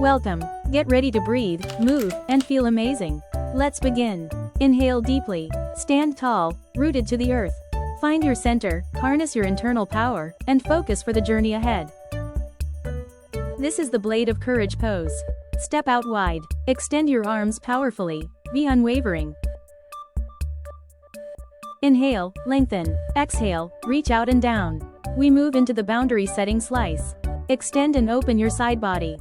Welcome. Get ready to breathe, move, and feel amazing. Let's begin. Inhale deeply. Stand tall, rooted to the earth. Find your center, harness your internal power, and focus for the journey ahead. This is the Blade of Courage pose. Step out wide. Extend your arms powerfully. Be unwavering. Inhale, lengthen. Exhale, reach out and down. We move into the boundary setting slice. Extend and open your side body.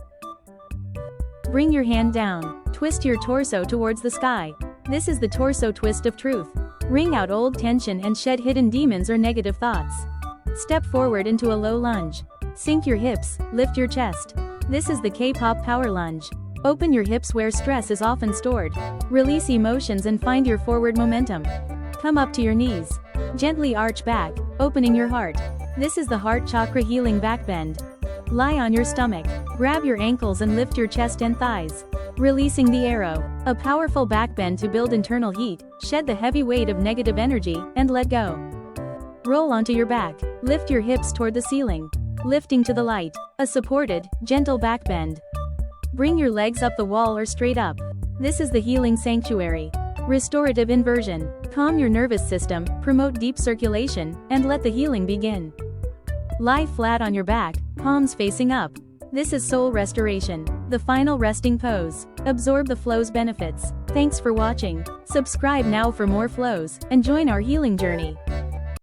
Bring your hand down. Twist your torso towards the sky. This is the torso twist of truth. Wring out old tension and shed hidden demons or negative thoughts. Step forward into a low lunge. Sink your hips, lift your chest. This is the K-pop power lunge. Open your hips where stress is often stored. Release emotions and find your forward momentum. Come up to your knees. Gently arch back, opening your heart. This is the heart chakra healing back bend. Lie on your stomach. Grab your ankles and lift your chest and thighs. Releasing the arrow. A powerful back bend to build internal heat. Shed the heavy weight of negative energy, and let go. Roll onto your back. Lift your hips toward the ceiling. Lifting to the light. A supported, gentle back bend. Bring your legs up the wall or straight up. This is the healing sanctuary. Restorative inversion. Calm your nervous system, promote deep circulation, and let the healing begin. Lie flat on your back, palms facing up. This is soul restoration, the final resting pose. Absorb the flow's benefits. Thanks for watching. Subscribe now for more flows, and join our healing journey.